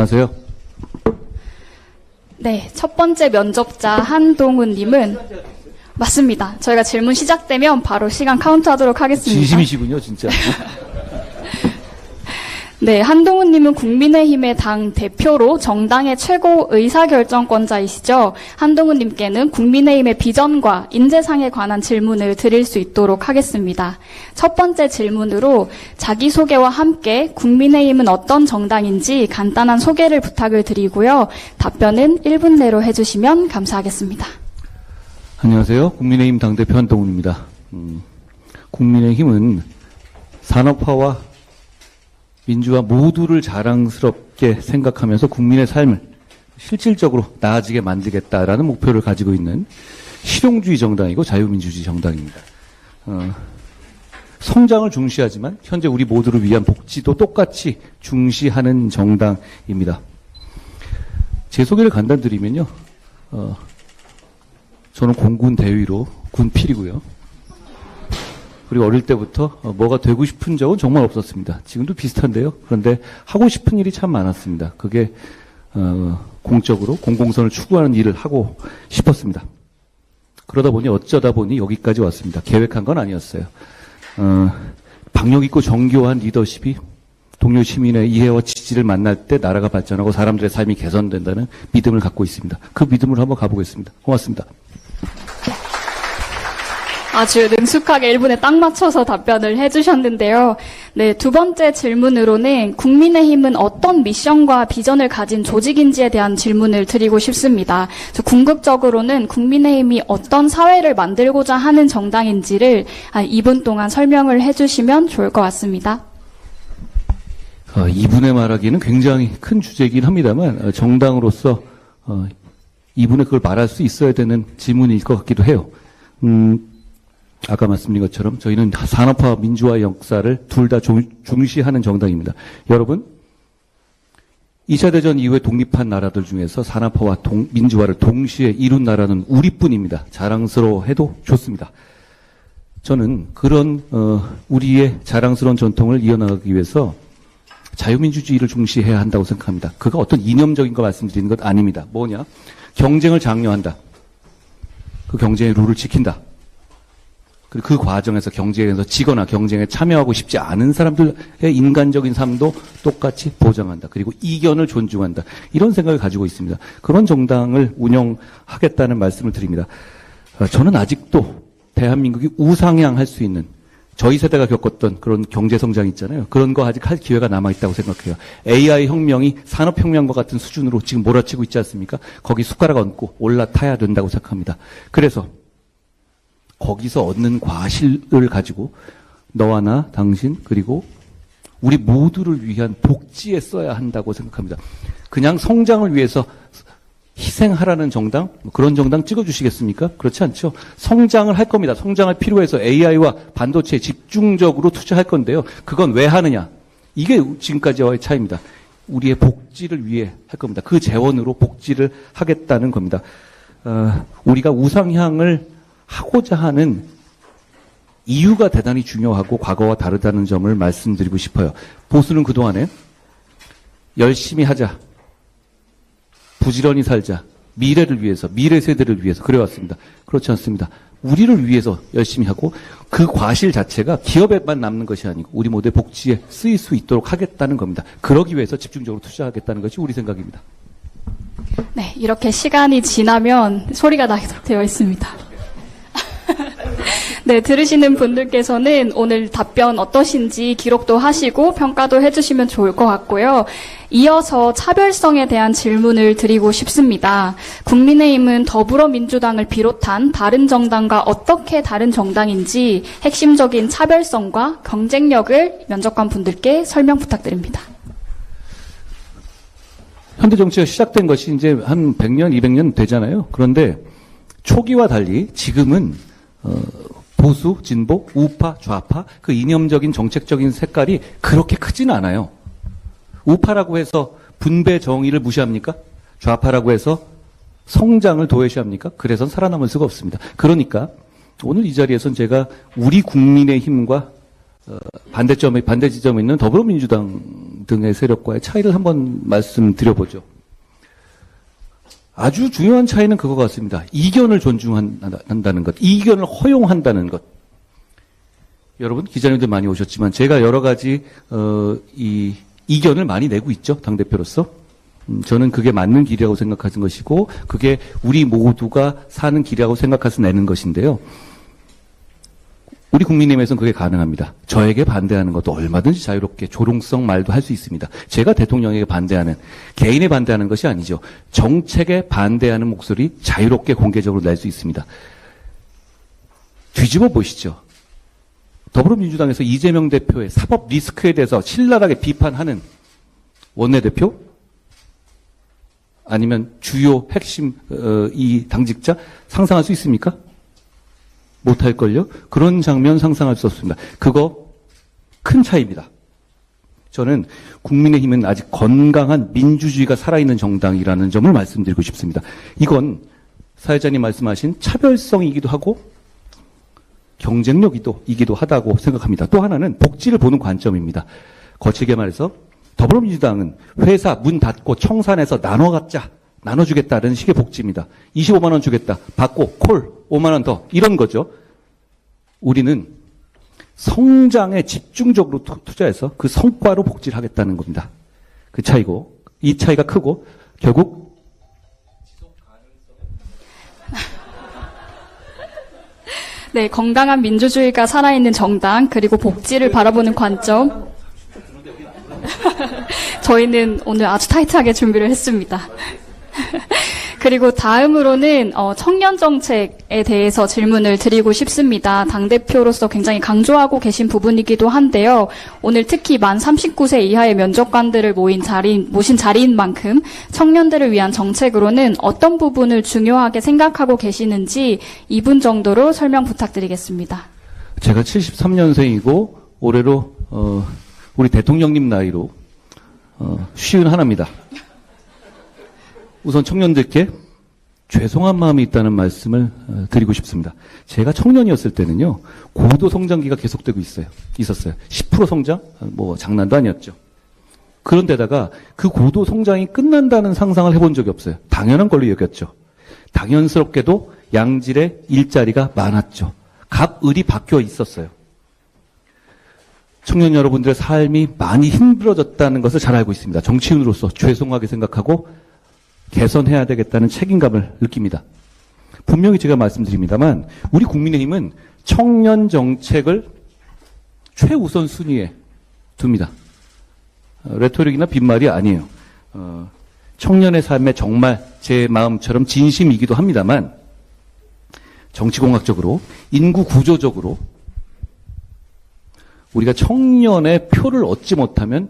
안녕하세요. 네, 첫 번째 면접자 한동훈님은 맞습니다. 저희가 질문 시작되면 바로 시간 카운트하도록 하겠습니다. 진심이시군요, 진짜. 네, 한동훈님은 국민의힘의 당 대표로 정당의 최고 의사결정권자이시죠. 한동훈님께는 국민의힘의 비전과 인재상에 관한 질문을 드릴 수 있도록 하겠습니다. 첫 번째 질문으로 자기소개와 함께 국민의힘은 어떤 정당인지 간단한 소개를 부탁을 드리고요. 답변은 1분 내로 해주시면 감사하겠습니다. 안녕하세요. 국민의힘 당대표 한동훈입니다. 국민의힘은 산업화와 민주화 모두를 자랑스럽게 생각하면서 국민의 삶을 실질적으로 나아지게 만들겠다라는 목표를 가지고 있는 실용주의 정당이고 자유민주주의 정당입니다. 성장을 중시하지만 현재 우리 모두를 위한 복지도 똑같이 중시하는 정당입니다. 제 소개를 간단히 드리면요. 저는 공군 대위로 군필이고요. 그리고 어릴 때부터 뭐가 되고 싶은 적은 정말 없었습니다. 지금도 비슷한데요. 그런데 하고 싶은 일이 참 많았습니다. 그게 공적으로 공공선을 추구하는 일을 하고 싶었습니다. 그러다 보니 어쩌다 보니 여기까지 왔습니다. 계획한 건 아니었어요. 박력 있고 정교한 리더십이 동료 시민의 이해와 지지를 만날 때 나라가 발전하고 사람들의 삶이 개선된다는 믿음을 갖고 있습니다. 그 믿음으로 한번 가보겠습니다. 고맙습니다. 아주 능숙하게 1분에 딱 맞춰서 답변을 해주셨는데요. 네, 두 번째 질문으로는 국민의힘은 어떤 미션과 비전을 가진 조직인지에 대한 질문을 드리고 싶습니다. 궁극적으로는 국민의힘이 어떤 사회를 만들고자 하는 정당인지를 2분 동안 설명을 해주시면 좋을 것 같습니다. 2분에 말하기는 굉장히 큰 주제이긴 합니다만 정당으로서 2분에 그걸 말할 수 있어야 되는 질문일 것 같기도 해요. 아까 말씀드린 것처럼 저희는 산업화, 민주화 역사를 둘 다 중시하는 정당입니다. 여러분, 2차 대전 이후에 독립한 나라들 중에서 산업화와 민주화를 동시에 이룬 나라는 우리뿐입니다. 자랑스러워해도 좋습니다. 저는 그런 우리의 자랑스러운 전통을 이어나가기 위해서 자유민주주의를 중시해야 한다고 생각합니다. 그가 어떤 이념적인 거 말씀드리는 것 아닙니다. 뭐냐? 경쟁을 장려한다. 그 경쟁의 룰을 지킨다. 그리고 그 과정에서 경쟁에서 지거나 경쟁에 참여하고 싶지 않은 사람들의 인간적인 삶도 똑같이 보장한다. 그리고 이견을 존중한다. 이런 생각을 가지고 있습니다. 그런 정당을 운영하겠다는 말씀을 드립니다. 저는 아직도 대한민국이 우상향할 수 있는 저희 세대가 겪었던 그런 경제성장 있잖아요. 그런 거 아직 할 기회가 남아있다고 생각해요. AI 혁명이 산업혁명과 같은 수준으로 지금 몰아치고 있지 않습니까? 거기 숟가락 얹고 올라타야 된다고 생각합니다. 그래서 거기서 얻는 과실을 가지고 너와 나, 당신, 그리고 우리 모두를 위한 복지에 써야 한다고 생각합니다. 그냥 성장을 위해서 희생하라는 정당? 그런 정당 찍어주시겠습니까? 그렇지 않죠. 성장을 할 겁니다. 성장할 필요해서 AI와 반도체에 집중적으로 투자할 건데요. 그건 왜 하느냐? 이게 지금까지와의 차이입니다. 우리의 복지를 위해 할 겁니다. 그 재원으로 복지를 하겠다는 겁니다. 우리가 우상향을 하고자 하는 이유가 대단히 중요하고 과거와 다르다는 점을 말씀드리고 싶어요. 보수는 그동안에 열심히 하자, 부지런히 살자, 미래를 위해서, 미래 세대를 위해서 그래왔습니다. 그렇지 않습니다. 우리를 위해서 열심히 하고 그 과실 자체가 기업에만 남는 것이 아니고 우리 모두의 복지에 쓰일 수 있도록 하겠다는 겁니다. 그러기 위해서 집중적으로 투자하겠다는 것이 우리 생각입니다. 네, 이렇게 시간이 지나면 소리가 나도록 되어 있습니다. 네, 들으시는 분들께서는 오늘 답변 어떠신지 기록도 하시고 평가도 해주시면 좋을 것 같고요. 이어서 차별성에 대한 질문을 드리고 싶습니다. 국민의힘은 더불어민주당을 비롯한 다른 정당과 어떻게 다른 정당인지 핵심적인 차별성과 경쟁력을 면접관 분들께 설명 부탁드립니다. 현대 정치가 시작된 것이 이제 한 100년, 200년 되잖아요. 그런데 초기와 달리 지금은 보수, 진보, 우파, 좌파 그 이념적인 정책적인 색깔이 그렇게 크지는 않아요. 우파라고 해서 분배 정의를 무시합니까? 좌파라고 해서 성장을 도외시합니까? 그래선 살아남을 수가 없습니다. 그러니까 오늘 이 자리에서는 제가 우리 국민의힘과 반대 지점에 있는 더불어민주당 등의 세력과의 차이를 한번 말씀드려보죠. 아주 중요한 차이는 그거 같습니다. 이견을 존중한다는 것, 이견을 허용한다는 것. 여러분 기자님들 많이 오셨지만 제가 여러 가지 이 이견을 많이 내고 있죠. 당대표로서. 저는 그게 맞는 길이라고 생각하는 것이고 그게 우리 모두가 사는 길이라고 생각해서 내는 것인데요. 우리 국민의힘에서는 그게 가능합니다. 저에게 반대하는 것도 얼마든지 자유롭게 조롱성 말도 할 수 있습니다. 제가 대통령에게 반대하는, 개인에 반대하는 것이 아니죠. 정책에 반대하는 목소리 자유롭게 공개적으로 낼 수 있습니다. 뒤집어 보시죠. 더불어민주당에서 이재명 대표의 사법 리스크에 대해서 신랄하게 비판하는 원내대표? 아니면 주요 핵심 이 당직자 상상할 수 있습니까? 못할걸요? 그런 장면 상상할 수 없습니다. 그거 큰 차이입니다. 저는 국민의힘은 아직 건강한 민주주의가 살아있는 정당이라는 점을 말씀드리고 싶습니다. 이건 사회자님 말씀하신 차별성이기도 하고 경쟁력이기도 하다고 생각합니다. 또 하나는 복지를 보는 관점입니다. 거칠게 말해서 더불어민주당은 회사 문 닫고 청산해서 나눠주겠다는 식의 복지입니다. 25만 원 주겠다. 받고 콜 5만 원 더. 이런 거죠. 우리는 성장에 집중적으로 투자해서 그 성과로 복지를 하겠다는 겁니다. 그 차이고, 이 차이가 크고, 결국 네, 건강한 민주주의가 살아있는 정당, 그리고 복지를 바라보는 관점. 저희는 오늘 아주 타이트하게 준비를 했습니다. 그리고 다음으로는 청년 정책에 대해서 질문을 드리고 싶습니다. 당대표로서 굉장히 강조하고 계신 부분이기도 한데요. 오늘 특히 만 39세 이하의 면접관들을 모신 자리인 만큼 청년들을 위한 정책으로는 어떤 부분을 중요하게 생각하고 계시는지 2분 정도로 설명 부탁드리겠습니다. 제가 73년생이고 올해로 우리 대통령님 나이로 51입니다. 우선 청년들께 죄송한 마음이 있다는 말씀을 드리고 싶습니다. 제가 청년이었을 때는요, 고도 성장기가 계속되고 있었어요. 10% 성장? 뭐 장난도 아니었죠. 그런데다가 그 고도 성장이 끝난다는 상상을 해본 적이 없어요. 당연한 걸로 여겼죠. 당연스럽게도 양질의 일자리가 많았죠. 각 을이 바뀌어 있었어요. 청년 여러분들의 삶이 많이 힘들어졌다는 것을 잘 알고 있습니다. 정치인으로서 죄송하게 생각하고 개선해야 되겠다는 책임감을 느낍니다. 분명히 제가 말씀드립니다만 우리 국민의힘은 청년 정책을 최우선 순위에 둡니다. 레토릭이나 빈말이 아니에요. 청년의 삶에 정말 제 마음처럼 진심이기도 합니다만 정치공학적으로 인구 구조적으로 우리가 청년의 표를 얻지 못하면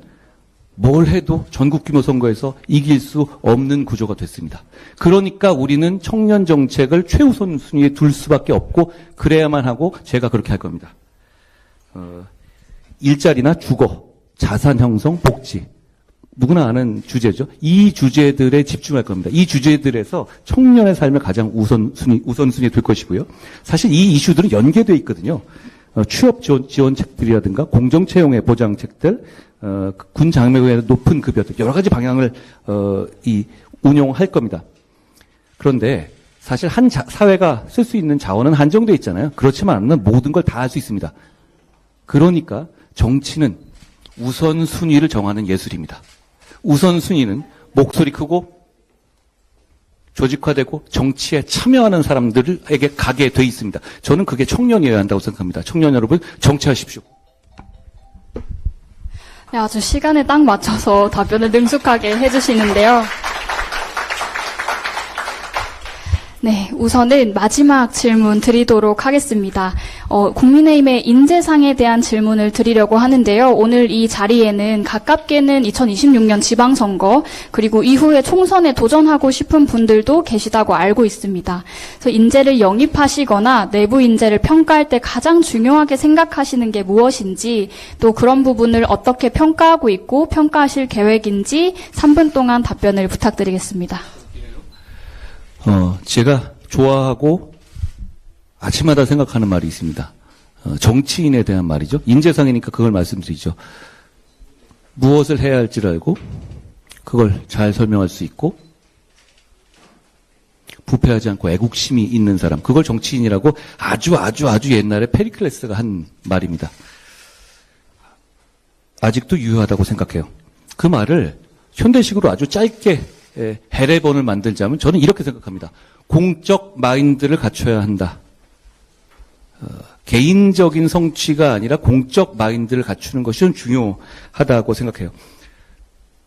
뭘 해도 전국 규모 선거에서 이길 수 없는 구조가 됐습니다. 그러니까 우리는 청년 정책을 최우선 순위에 둘 수밖에 없고 그래야만 하고 제가 그렇게 할 겁니다. 일자리나 주거, 자산 형성, 복지. 누구나 아는 주제죠. 이 주제들에 집중할 겁니다. 이 주제들에서 청년의 삶을 가장 우선순위에 둘 것이고요. 사실 이 이슈들은 연계되어 있거든요. 취업 지원책들이라든가 공정채용의 보장책들, 군 장병의 높은 급여들 여러 가지 방향을 운용할 겁니다. 그런데 사실 한 사회가 쓸 수 있는 자원은 한정되어 있잖아요. 그렇지만 않으면 모든 걸 다 할 수 있습니다. 그러니까 정치는 우선순위를 정하는 예술입니다. 우선순위는 목소리 크고 조직화되고 정치에 참여하는 사람들에게 가게 돼 있습니다. 저는 그게 청년이어야 한다고 생각합니다. 청년 여러분, 정치하십시오. 네, 아주 시간에 딱 맞춰서 답변을 능숙하게 해주시는데요. 네, 우선은 마지막 질문 드리도록 하겠습니다. 국민의힘의 인재상에 대한 질문을 드리려고 하는데요. 오늘 이 자리에는 가깝게는 2026년 지방선거 그리고 이후에 총선에 도전하고 싶은 분들도 계시다고 알고 있습니다. 그래서 인재를 영입하시거나 내부 인재를 평가할 때 가장 중요하게 생각하시는 게 무엇인지 또 그런 부분을 어떻게 평가하고 있고 평가하실 계획인지 3분 동안 답변을 부탁드리겠습니다. 제가 좋아하고 아침마다 생각하는 말이 있습니다. 정치인에 대한 말이죠. 인재상이니까 그걸 말씀드리죠. 무엇을 해야 할지를 알고 그걸 잘 설명할 수 있고 부패하지 않고 애국심이 있는 사람, 그걸 정치인이라고 아주 옛날에 페리클레스가 한 말입니다. 아직도 유효하다고 생각해요. 그 말을 현대식으로 아주 짧게 해례본을 만들자면 저는 이렇게 생각합니다. 공적 마인드를 갖춰야 한다. 개인적인 성취가 아니라 공적 마인드를 갖추는 것이 좀 중요하다고 생각해요.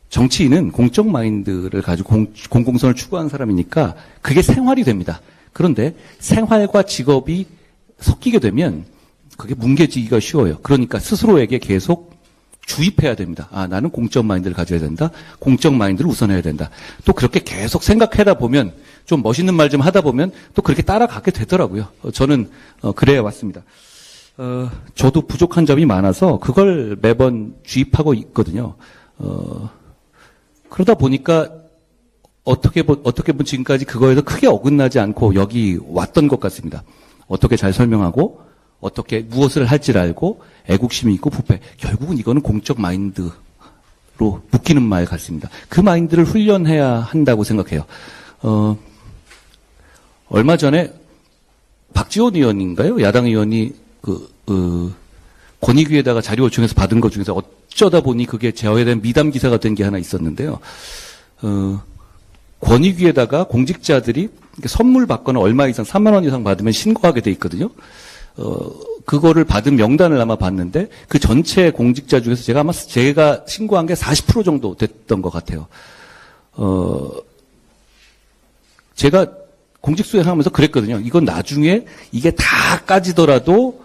정치인은 공적 마인드를 가지고 공공성을 추구하는 사람이니까 그게 생활이 됩니다. 그런데 생활과 직업이 섞이게 되면 그게 뭉개지기가 쉬워요. 그러니까 스스로에게 계속 주입해야 됩니다. 아, 나는 공적 마인드를 가져야 된다. 공적 마인드를 우선해야 된다. 또 그렇게 계속 생각하다 보면 좀 멋있는 말 좀 하다 보면 또 그렇게 따라가게 되더라고요. 저는 그래야 왔습니다. 저도 부족한 점이 많아서 그걸 매번 주입하고 있거든요. 그러다 보니까 어떻게 보면 지금까지 그거에서 크게 어긋나지 않고 여기 왔던 것 같습니다. 어떻게 잘 설명하고 어떻게 무엇을 할지를 알고 애국심이 있고 부패. 결국은 이거는 공적 마인드로 묶이는 말 같습니다. 그 마인드를 훈련해야 한다고 생각해요. 얼마 전에 박지원 의원인가요? 야당 의원이 권익위에다가 자료 요청해서 받은 것 중에서 어쩌다 보니 그게 제어에 대한 미담 기사가 된 게 하나 있었는데요. 권익위에다가 공직자들이 선물 받거나 얼마 이상 3만 원 이상 받으면 신고하게 돼 있거든요. 그거를 받은 명단을 아마 봤는데 그 전체 공직자 중에서 제가 신고한 게 40% 정도 됐던 것 같아요. 제가 공직 수행하면서 그랬거든요. 이건 나중에 이게 다 까지더라도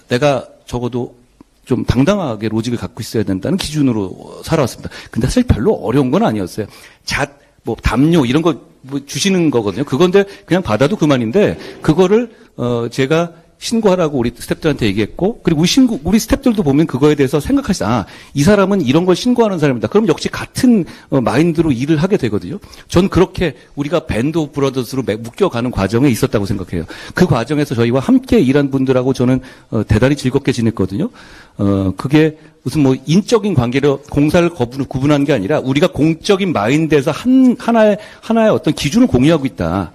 내가 적어도 좀 당당하게 로직을 갖고 있어야 된다는 기준으로 살아왔습니다. 근데 사실 별로 어려운 건 아니었어요. 담요 이런 거 주시는 거거든요. 그건데 그냥 받아도 그만인데 그거를 제가 신고하라고 우리 스태프들한테 얘기했고, 그리고 우리 스태프들도 보면 그거에 대해서 생각하시다. 이 사람은 이런 걸 신고하는 사람이다. 그럼 역시 같은 마인드로 일을 하게 되거든요. 전 그렇게 우리가 밴드 오브 브러더스로 묶여가는 과정에 있었다고 생각해요. 그 과정에서 저희와 함께 일한 분들하고 저는 대단히 즐겁게 지냈거든요. 그게 무슨 인적인 관계로 공사를 구분한 게 아니라 우리가 공적인 마인드에서 하나의 어떤 기준을 공유하고 있다.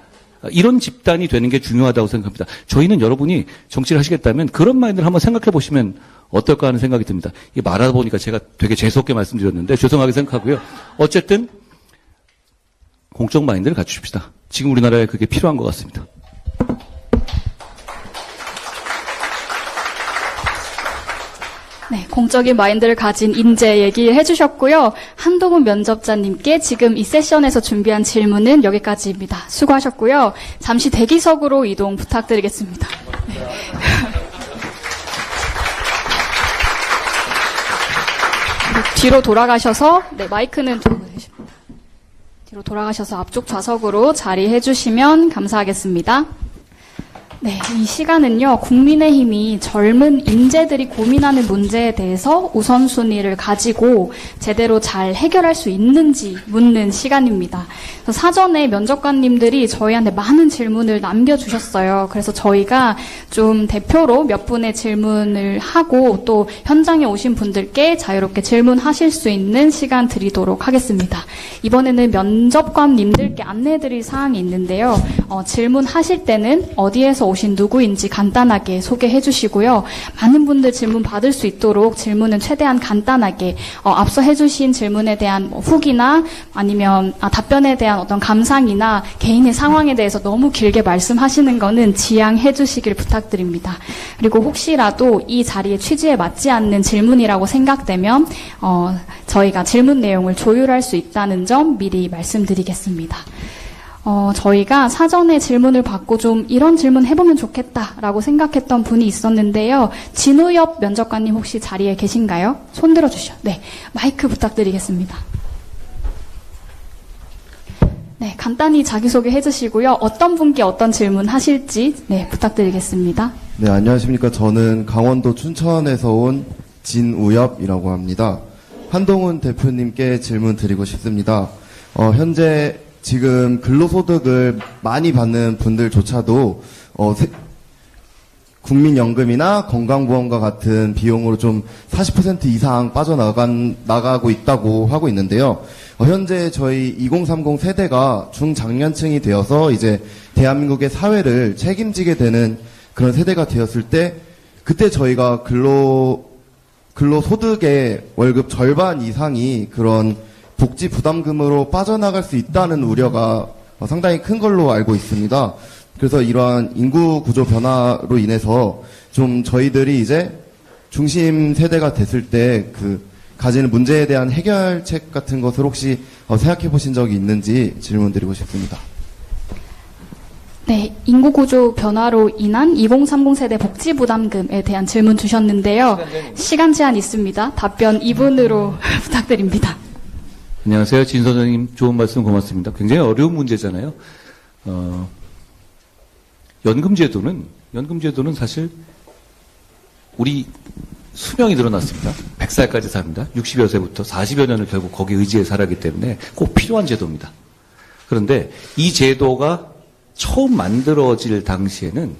이런 집단이 되는 게 중요하다고 생각합니다. 저희는 여러분이 정치를 하시겠다면 그런 마인드를 한번 생각해 보시면 어떨까 하는 생각이 듭니다. 이게 말하다 보니까 제가 되게 재수없게 말씀드렸는데 죄송하게 생각하고요. 어쨌든 공적 마인드를 갖추십시다. 지금 우리나라에 그게 필요한 것 같습니다. 네, 공적인 마인드를 가진 인재 얘기해 주셨고요. 한동훈 면접자님께 지금 이 세션에서 준비한 질문은 여기까지입니다. 수고하셨고요. 잠시 대기석으로 이동 부탁드리겠습니다. 네. 뒤로 돌아가셔서, 네, 마이크는 뒤로 돌아가셔서 앞쪽 좌석으로 자리해 주시면 감사하겠습니다. 네, 이 시간은요, 국민의힘이 젊은 인재들이 고민하는 문제에 대해서 우선순위를 가지고 제대로 잘 해결할 수 있는지 묻는 시간입니다. 그래서 사전에 면접관님들이 저희한테 많은 질문을 남겨주셨어요. 그래서 저희가 좀 대표로 몇 분의 질문을 하고 또 현장에 오신 분들께 자유롭게 질문하실 수 있는 시간 드리도록 하겠습니다. 이번에는 면접관님들께 안내드릴 사항이 있는데요. 질문하실 때는 어디에서 오신 누구인지 간단하게 소개해 주시고요. 많은 분들 질문 받을 수 있도록 질문은 최대한 간단하게 앞서 해주신 질문에 대한 후기나 아니면 답변에 대한 어떤 감상이나 개인의 상황에 대해서 너무 길게 말씀하시는 거는 지양해 주시길 부탁드립니다. 그리고 혹시라도 이 자리의 취지에 맞지 않는 질문이라고 생각되면 저희가 질문 내용을 조율할 수 있다는 점 미리 말씀드리겠습니다. 저희가 사전에 질문을 받고 좀 이런 질문 해보면 좋겠다라고 생각했던 분이 있었는데요. 진우엽 면접관님 혹시 자리에 계신가요? 손 들어주시죠. 네, 마이크 부탁드리겠습니다. 네, 간단히 자기소개 해주시고요. 어떤 분께 어떤 질문 하실지 네, 부탁드리겠습니다. 네, 안녕하십니까. 저는 강원도 춘천에서 온 진우엽이라고 합니다. 한동훈 대표님께 질문 드리고 싶습니다. 현재 지금 근로소득을 많이 받는 분들조차도 국민연금이나 건강보험과 같은 비용으로 좀 40% 이상 나가고 있다고 하고 있는데요. 현재 저희 2030 세대가 중장년층이 되어서 이제 대한민국의 사회를 책임지게 되는 그런 세대가 되었을 때, 그때 저희가 근로소득의 월급 절반 이상이 그런 복지 부담금으로 빠져나갈 수 있다는 우려가 상당히 큰 걸로 알고 있습니다. 그래서 이러한 인구 구조 변화로 인해서 좀 저희들이 이제 중심 세대가 됐을 때 그 가지는 문제에 대한 해결책 같은 것을 혹시 생각해 보신 적이 있는지 질문드리고 싶습니다. 네, 인구구조 변화로 인한 2030 세대 복지 부담금에 대한 질문 주셨는데요. 시간 제한 있습니다. 답변 2분으로 부탁드립니다. 안녕하세요. 진 선생님, 좋은 말씀 고맙습니다. 굉장히 어려운 문제잖아요. 연금제도는 사실 우리 수명이 늘어났습니다. 100살까지 삽니다. 60여 세부터 40여 년을 결국 거기에 의지해 살았기 때문에 꼭 필요한 제도입니다. 그런데 이 제도가 처음 만들어질 당시에는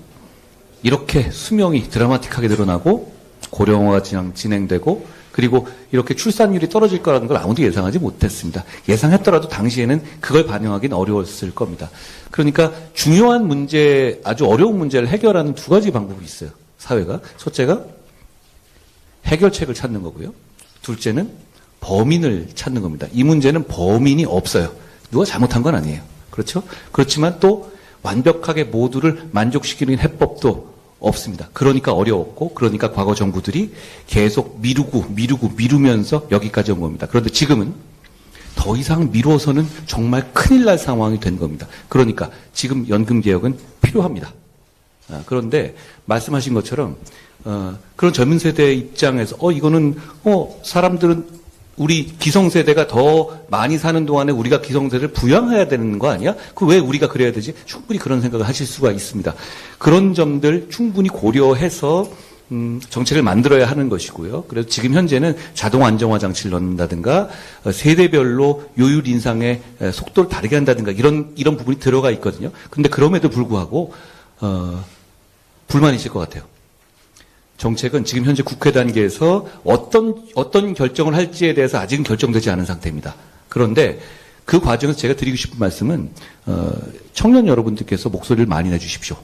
이렇게 수명이 드라마틱하게 늘어나고 고령화가 진행되고 그리고 이렇게 출산율이 떨어질 거라는 걸 아무도 예상하지 못했습니다. 예상했더라도 당시에는 그걸 반영하기는 어려웠을 겁니다. 그러니까 중요한 문제, 아주 어려운 문제를 해결하는 두 가지 방법이 있어요. 사회가. 첫째가 해결책을 찾는 거고요. 둘째는 범인을 찾는 겁니다. 이 문제는 범인이 없어요. 누가 잘못한 건 아니에요. 그렇죠? 그렇지만 또 완벽하게 모두를 만족시키는 해법도 없습니다. 그러니까 어려웠고, 그러니까 과거 정부들이 계속 미루면서 여기까지 온 겁니다. 그런데 지금은 더 이상 미뤄서는 정말 큰일 날 상황이 된 겁니다. 그러니까 지금 연금개혁은 필요합니다. 그런데 말씀하신 것처럼 그런 젊은 세대 입장에서 이거는 사람들은 우리 기성세대가 더 많이 사는 동안에 우리가 기성세대를 부양해야 되는 거 아니야? 그 왜 우리가 그래야 되지? 충분히 그런 생각을 하실 수가 있습니다. 그런 점들 충분히 고려해서 정책을 만들어야 하는 것이고요. 그래서 지금 현재는 자동 안정화 장치를 넣는다든가 세대별로 요율 인상의 속도를 다르게 한다든가 이런 부분이 들어가 있거든요. 근데 그럼에도 불구하고 불만이실 것 같아요. 정책은 지금 현재 국회 단계에서 어떤 결정을 할지에 대해서 아직은 결정되지 않은 상태입니다. 그런데 그 과정에서 제가 드리고 싶은 말씀은 청년 여러분들께서 목소리를 많이 내주십시오.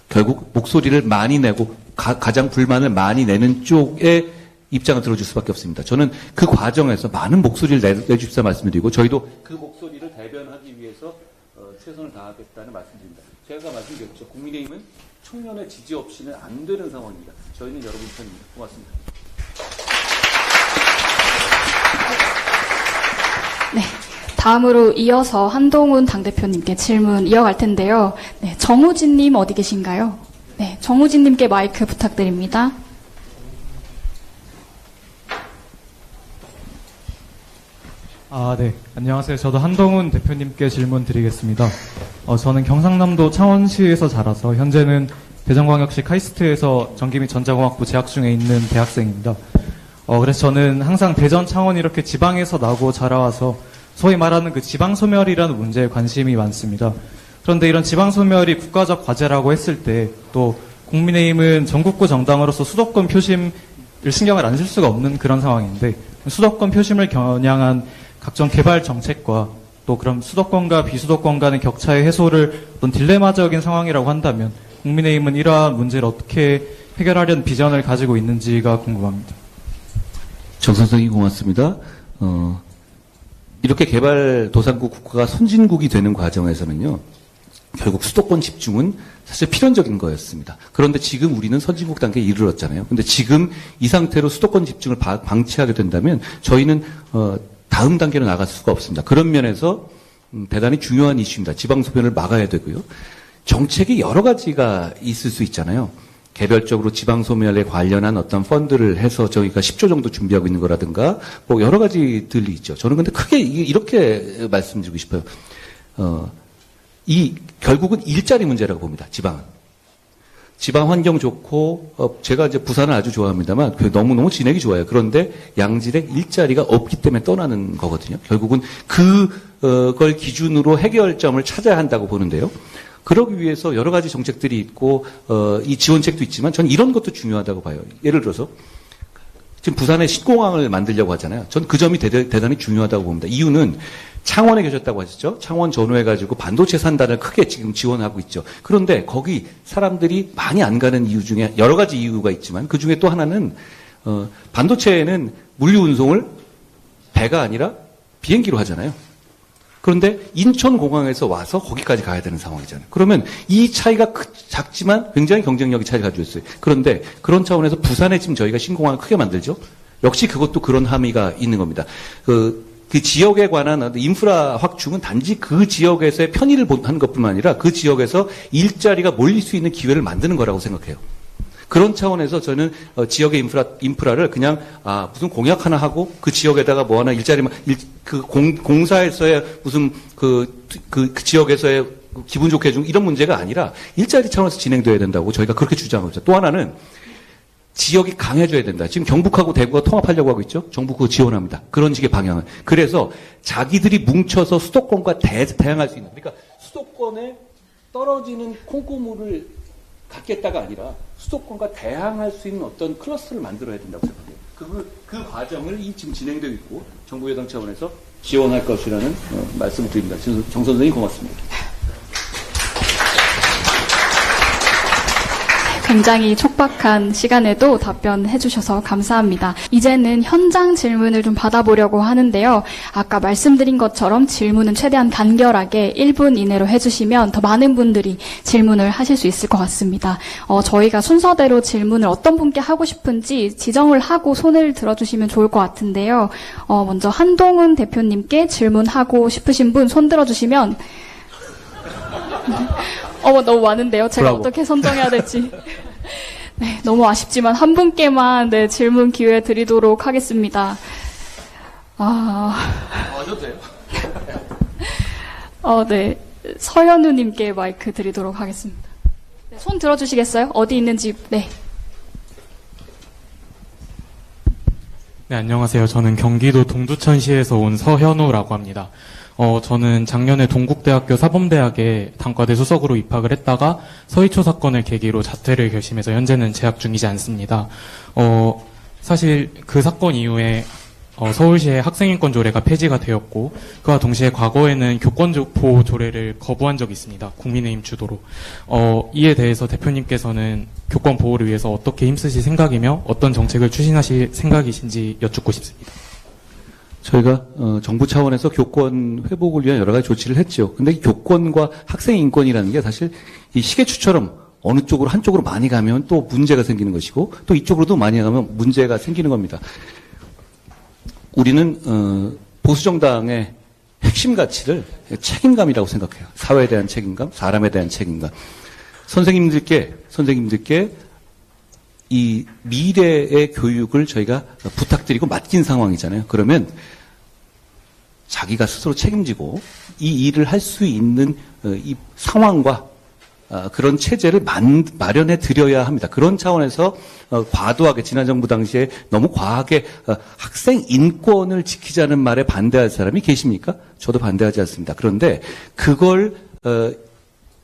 결국 목소리를 많이 내고 가장 불만을 많이 내는 쪽의 입장을 들어줄 수밖에 없습니다. 저는 그 과정에서 많은 목소리를 내주십사 말씀드리고 저희도 그 목소리를 대변하기 위해서 최선을 다하겠다는 말씀드립니다. 제가 말씀드렸죠. 국민의힘은 청년의 지지 없이는 안 되는 상황입니다. 저희는 여러분 편입니다. 고맙습니다. 네. 다음으로 이어서 한동훈 당대표님께 질문 이어갈 텐데요. 네, 정우진님 어디 계신가요? 네, 정우진님께 마이크 부탁드립니다. 네. 안녕하세요. 저도 한동훈 대표님께 질문 드리겠습니다. 저는 경상남도 창원시에서 자라서 현재는 대전광역시 카이스트에서 전기 및 전자공학부 재학 중에 있는 대학생입니다. 그래서 저는 항상 대전, 창원 이렇게 지방에서 나고 자라와서 소위 말하는 그 지방소멸이라는 문제에 관심이 많습니다. 그런데 이런 지방소멸이 국가적 과제라고 했을 때 또 국민의힘은 전국구 정당으로서 수도권 표심을 신경을 안 쓸 수가 없는 그런 상황인데 수도권 표심을 겨냥한 각종 개발 정책과 또 그럼 수도권과 비수도권 간의 격차의 해소를 어떤 딜레마적인 상황이라고 한다면 국민의힘은 이러한 문제를 어떻게 해결하려는 비전을 가지고 있는지가 궁금합니다. 정 선생님 고맙습니다. 이렇게 개발도상국 국가가 선진국이 되는 과정에서는요. 결국 수도권 집중은 사실 필연적인 거였습니다. 그런데 지금 우리는 선진국 단계에 이르렀잖아요. 근데 지금 이 상태로 수도권 집중을 방치하게 된다면 저희는 다음 단계로 나갈 수가 없습니다. 그런 면에서 대단히 중요한 이슈입니다. 지방소변을 막아야 되고요. 정책이 여러 가지가 있을 수 있잖아요. 개별적으로 지방소멸에 관련한 어떤 펀드를 해서 저희가 10조 정도 준비하고 있는 거라든가 뭐 여러 가지들이 있죠. 저는 근데 크게 이렇게 말씀드리고 싶어요. 결국은 일자리 문제라고 봅니다. 지방 환경 좋고 제가 이제 부산을 아주 좋아합니다만 너무너무 지내기 좋아요. 그런데 양질의 일자리가 없기 때문에 떠나는 거거든요. 결국은 그걸 기준으로 해결점을 찾아야 한다고 보는데요. 그러기 위해서 여러 가지 정책들이 있고 이 지원책도 있지만 저는 이런 것도 중요하다고 봐요. 예를 들어서 지금 부산에 신공항을 만들려고 하잖아요. 전 그 점이 대단히 중요하다고 봅니다. 이유는 창원에 계셨다고 하셨죠? 창원 전후해가지고 반도체 산단을 크게 지금 지원하고 있죠. 그런데 거기 사람들이 많이 안 가는 이유 중에 여러 가지 이유가 있지만 그 중에 또 하나는 반도체에는 물류 운송을 배가 아니라 비행기로 하잖아요. 그런데 인천공항에서 와서 거기까지 가야 되는 상황이잖아요. 그러면 이 차이가 작지만 굉장히 경쟁력이 차이를 가지고 있어요. 그런데 그런 차원에서 부산에 지금 저희가 신공항을 크게 만들죠. 역시 그것도 그런 함의가 있는 겁니다. 그 지역에 관한 인프라 확충은 단지 그 지역에서의 편의를 하는 것뿐만 아니라 그 지역에서 일자리가 몰릴 수 있는 기회를 만드는 거라고 생각해요. 그런 차원에서 저는 지역의 인프라를 그냥 무슨 공약 하나 하고 그 지역에다가 뭐 하나 일자리만 공사에서의 무슨 그 지역에서의 기분 좋게 해준 이런 문제가 아니라 일자리 차원에서 진행돼야 된다고 저희가 그렇게 주장하고 있죠. 또 하나는 지역이 강해져야 된다. 지금 경북하고 대구가 통합하려고 하고 있죠. 정부 그거 지원합니다. 그런 식의 방향을. 그래서 자기들이 뭉쳐서 수도권과 대항할 수 있는, 그러니까 수도권에 떨어지는 콩고물을 갖겠다가 아니라 수도권과 대항할 수 있는 어떤 클러스터를 만들어야 된다고 생각해요. 그 과정을 지금 진행되고 있고 정부 여당 차원에서 지원할 것이라는 말씀을 드립니다. 정 선생님 고맙습니다. 굉장히 촉박한 시간에도 답변해 주셔서 감사합니다. 이제는 현장 질문을 좀 받아보려고 하는데요. 아까 말씀드린 것처럼 질문은 최대한 간결하게 1분 이내로 해주시면 더 많은 분들이 질문을 하실 수 있을 것 같습니다. 저희가 순서대로 질문을 어떤 분께 하고 싶은지 지정을 하고 손을 들어주시면 좋을 것 같은데요. 먼저 한동훈 대표님께 질문하고 싶으신 분 손 들어주시면 너무 많은데요. 제가 브라보. 어떻게 선정해야 될지. 네, 너무 아쉽지만 한 분께만 질문 기회 드리도록 하겠습니다. 하셔도 돼요. 네. 서현우님께 마이크 드리도록 하겠습니다. 네, 손 들어주시겠어요? 어디 있는지, 네. 네, 안녕하세요. 저는 경기도 동두천시에서 온 서현우라고 합니다. 저는 작년에 동국대학교 사범대학에 단과대 수석으로 입학을 했다가 서희초 사건을 계기로 자퇴를 결심해서 현재는 재학 중이지 않습니다. 사실 그 사건 이후에 서울시의 학생인권 조례가 폐지가 되었고 그와 동시에 과거에는 교권보호 조례를 거부한 적이 있습니다. 국민의힘 주도로. 이에 대해서 대표님께서는 교권 보호를 위해서 어떻게 힘쓰실 생각이며 어떤 정책을 추진하실 생각이신지 여쭙고 싶습니다. 저희가 정부 차원에서 교권 회복을 위한 여러 가지 조치를 했죠. 근데 이 교권과 학생 인권이라는 게 사실 이 시계추처럼 어느 쪽으로 한쪽으로 많이 가면 또 문제가 생기는 것이고 또 이쪽으로도 많이 가면 문제가 생기는 겁니다. 우리는 보수 정당의 핵심 가치를 책임감이라고 생각해요. 사회에 대한 책임감, 사람에 대한 책임감. 선생님들께 이 미래의 교육을 저희가 부탁드리고 맡긴 상황이잖아요. 그러면 자기가 스스로 책임지고 이 일을 할 수 있는 이 상황과 그런 체제를 마련해 드려야 합니다. 그런 차원에서 과도하게 지난 정부 당시에 너무 과하게 학생 인권을 지키자는 말에 반대할 사람이 계십니까? 저도 반대하지 않습니다. 그런데 그걸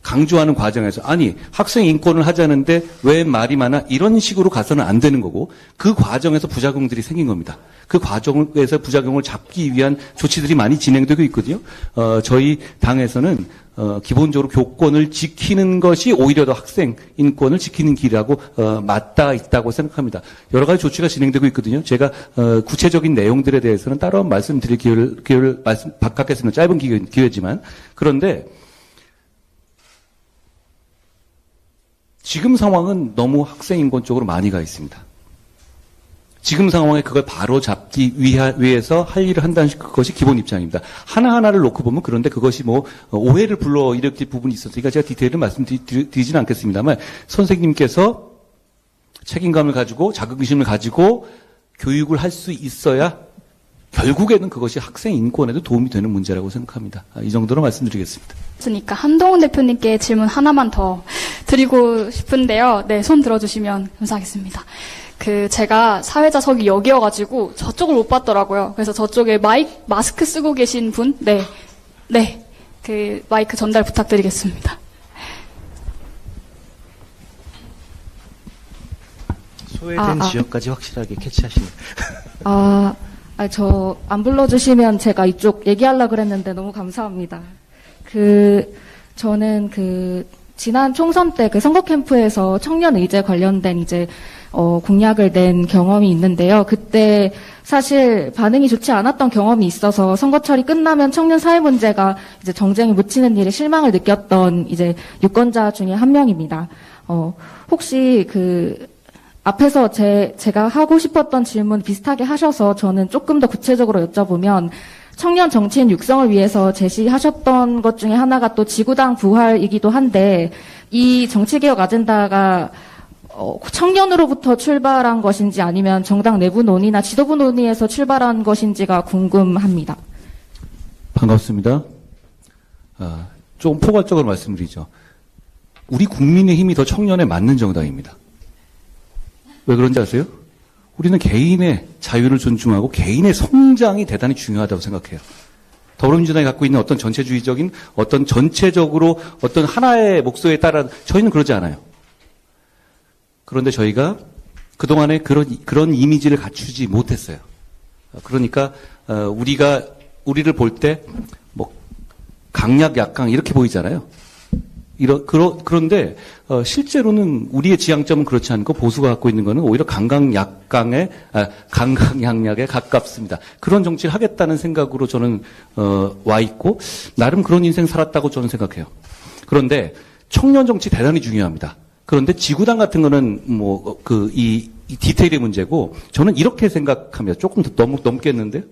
강조하는 과정에서 아니 학생 인권을 하자는데 왜 말이 많아 이런 식으로 가서는 안 되는 거고 그 과정에서 부작용들이 생긴 겁니다. 그 과정에서 부작용을 잡기 위한 조치들이 많이 진행되고 있거든요. 저희 당에서는 기본적으로 교권을 지키는 것이 오히려 더 학생 인권을 지키는 길이라고 맞닿아 있다고 생각합니다. 여러 가지 조치가 진행되고 있거든요. 제가 구체적인 내용들에 대해서는 따로 말씀드릴 기회를 갖겠습니다. 짧은 기회지만 그런데 지금 상황은 너무 학생 인권 쪽으로 많이 가 있습니다. 지금 상황에 그걸 바로 잡기 위해서 할 일을 한다는 것이 기본 입장입니다. 하나하나를 놓고 보면 그런데 그것이 뭐 오해를 불러일으킬 부분이 있었으니까 제가 디테일을 말씀드리지는 않겠습니다만 선생님께서 책임감을 가지고 자긍심을 가지고 교육을 할 수 있어야 결국에는 그것이 학생 인권에도 도움이 되는 문제라고 생각합니다. 이 정도로 말씀드리겠습니다. 그러니까 한동훈 대표님께 질문 하나만 더 드리고 싶은데요. 네, 손 들어주시면 감사하겠습니다. 제가 사회자석이 여기여가지고 저쪽을 못 봤더라고요. 그래서 저쪽에 마스크 쓰고 계신 분, 네, 마이크 전달 부탁드리겠습니다. 소외된 지역까지 확실하게 캐치하시는. 저 안 불러주시면 제가 이쪽 얘기하려고 그랬는데 너무 감사합니다. 저는 지난 총선 때 선거 캠프에서 청년 의제 관련된 공약을 낸 경험이 있는데요. 그때 사실 반응이 좋지 않았던 경험이 있어서 선거철이 끝나면 청년 사회 문제가 정쟁이 묻히는 일에 실망을 느꼈던 유권자 중에 한 명입니다. 혹시 앞에서 제가 하고 싶었던 질문 비슷하게 하셔서 저는 조금 더 구체적으로 여쭤보면 청년 정치인 육성을 위해서 제시하셨던 것 중에 하나가 또 지구당 부활이기도 한데 이 정치개혁 아젠다가 청년으로부터 출발한 것인지 아니면 정당 내부 논의나 지도부 논의에서 출발한 것인지가 궁금합니다. 반갑습니다. 조금 포괄적으로 말씀드리죠. 우리 국민의힘이 더 청년에 맞는 정당입니다. 왜 그런지 아세요? 우리는 개인의 자유를 존중하고 개인의 성장이 대단히 중요하다고 생각해요. 더불어민주당이 갖고 있는 어떤 전체주의적인 어떤 전체적으로 어떤 하나의 목소리에 따라 저희는 그러지 않아요. 그런데 저희가 그동안에 그런 이미지를 갖추지 못했어요. 그러니까 우리를 볼 때 강약 약강 이렇게 보이잖아요. 그런데 실제로는 우리의 지향점은 그렇지 않고 보수가 갖고 있는 것은 오히려 강강약약에 가깝습니다. 그런 정치를 하겠다는 생각으로 저는 와 있고 나름 그런 인생 살았다고 저는 생각해요. 그런데 청년 정치 대단히 중요합니다. 그런데 지구당 같은 거는 이 디테일의 문제고 저는 이렇게 생각합니다. 조금 더 넘겠는데요.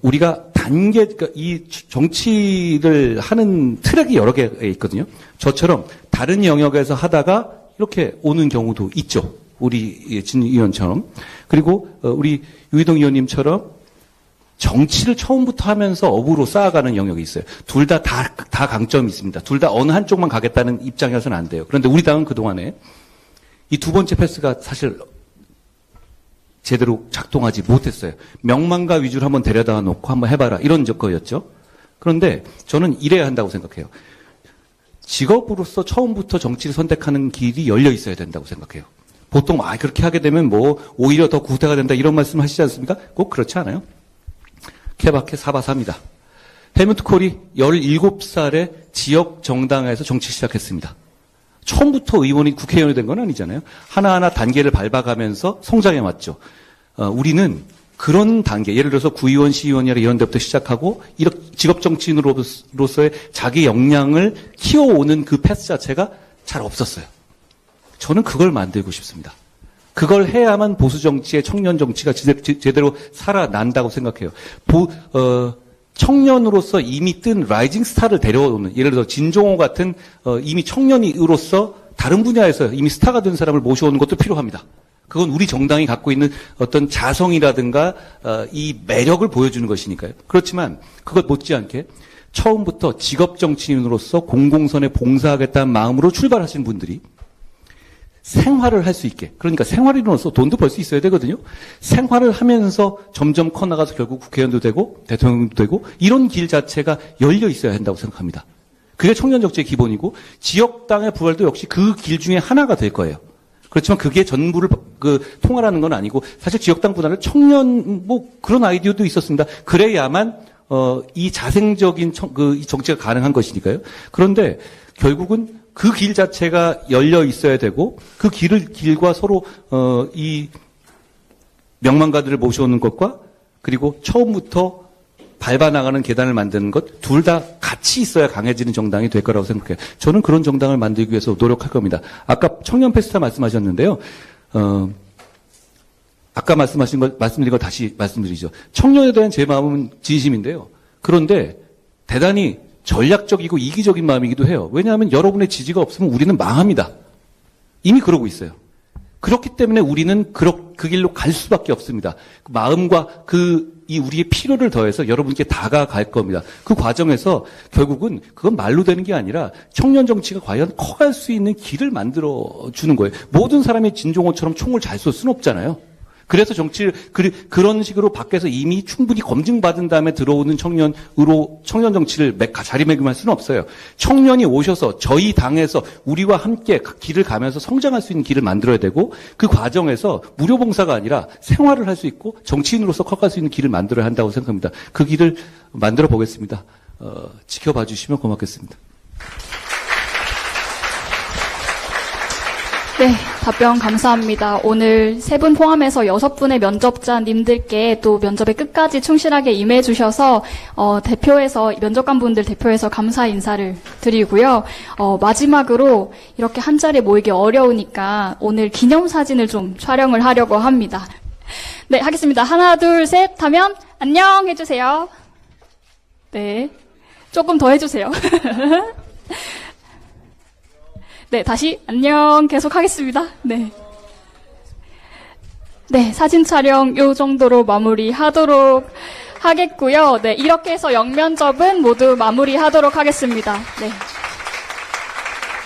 우리가 그러니까 이 정치를 하는 트랙이 여러 개 있거든요. 저처럼 다른 영역에서 하다가 이렇게 오는 경우도 있죠. 우리 진 의원처럼. 그리고 우리 유희동 의원님처럼 정치를 처음부터 하면서 업으로 쌓아가는 영역이 있어요. 둘 다 강점이 있습니다. 둘 다 어느 한쪽만 가겠다는 입장이어서는 안 돼요. 그런데 우리 당은 그동안에 이 두 번째 패스가 사실 제대로 작동하지 못했어요. 명망가 위주로 한번 데려다 놓고 한번 해봐라. 이런 거였죠. 그런데 저는 이래야 한다고 생각해요. 직업으로서 처음부터 정치를 선택하는 길이 열려 있어야 된다고 생각해요. 보통 그렇게 하게 되면 오히려 더 구태가 된다 이런 말씀 하시지 않습니까? 꼭 그렇지 않아요. 케바케 사바사입니다. 헬무트 콜이 17살에 지역 정당에서 정치 시작했습니다. 처음부터 의원이 국회의원이 된 건 아니잖아요. 하나하나 단계를 밟아가면서 성장해 왔죠. 우리는 그런 단계, 예를 들어서 구의원, 시의원이나 이런 데부터 시작하고 이렇게 직업 정치인으로서의 자기 역량을 키워오는 그 패스 자체가 잘 없었어요. 저는 그걸 만들고 싶습니다. 그걸 해야만 보수 정치의 청년 정치가 제대로 살아난다고 생각해요. 청년으로서 이미 뜬 라이징 스타를 데려오는, 예를 들어 진종호 같은 이미 청년으로서 다른 분야에서 이미 스타가 된 사람을 모셔오는 것도 필요합니다. 그건 우리 정당이 갖고 있는 어떤 자성이라든가 이 매력을 보여주는 것이니까요. 그렇지만 그것 못지않게 처음부터 직업 정치인으로서 공공선에 봉사하겠다는 마음으로 출발하신 분들이 생활을 할 수 있게, 그러니까 생활인으로서 돈도 벌 수 있어야 되거든요. 생활을 하면서 점점 커나가서 결국 국회의원도 되고 대통령도 되고 이런 길 자체가 열려 있어야 한다고 생각합니다. 그게 청년 정치의 기본이고 지역당의 부활도 역시 그 길 중에 하나가 될 거예요. 그렇지만 그게 전부를 통할하는 건 아니고 사실 지역당보다는 청년 그런 아이디어도 있었습니다. 그래야만 이 자생적인 이 정치가 가능한 것이니까요. 그런데 결국은 그 길 자체가 열려 있어야 되고 그 길과 서로 이 명망가들을 모셔오는 것과 그리고 처음부터 밟아나가는 계단을 만드는 것 둘 다 같이 있어야 강해지는 정당이 될 거라고 생각해요. 저는 그런 정당을 만들기 위해서 노력할 겁니다. 아까 청년 페스타 말씀하셨는데요. 아까 말씀드린 걸 다시 말씀드리죠. 청년에 대한 제 마음은 진심인데요. 그런데 대단히 전략적이고 이기적인 마음이기도 해요. 왜냐하면 여러분의 지지가 없으면 우리는 망합니다. 이미 그러고 있어요. 그렇기 때문에 우리는 그 길로 갈 수밖에 없습니다. 그 마음과 이 우리의 필요를 더해서 여러분께 다가갈 겁니다. 그 과정에서 결국은 그건 말로 되는 게 아니라 청년 정치가 과연 커갈 수 있는 길을 만들어 주는 거예요. 모든 사람이 진종호처럼 총을 잘 쏠 수는 없잖아요. 그래서 그런 식으로 밖에서 이미 충분히 검증받은 다음에 들어오는 청년 정치를 자리매김할 수는 없어요. 청년이 오셔서 저희 당에서 우리와 함께 길을 가면서 성장할 수 있는 길을 만들어야 되고, 그 과정에서 무료 봉사가 아니라 생활을 할 수 있고 정치인으로서 커갈 수 있는 길을 만들어야 한다고 생각합니다. 그 길을 만들어 보겠습니다. 지켜봐 주시면 고맙겠습니다. 네, 답변 감사합니다. 오늘 3분 포함해서 6분의 면접자님들께 또 면접에 끝까지 충실하게 임해 주셔서 면접관분들 대표해서 감사 인사를 드리고요. 마지막으로 이렇게 한 자리에 모이기 어려우니까 오늘 기념사진을 좀 촬영을 하려고 합니다. 네, 하겠습니다. 하나, 둘, 셋 하면 안녕 해주세요. 네, 조금 더 해주세요. 네, 다시 안녕 계속 하겠습니다. 네. 네, 사진 촬영 요 정도로 마무리하도록 하겠고요. 네, 이렇게 해서 영면접은 모두 마무리하도록 하겠습니다. 네.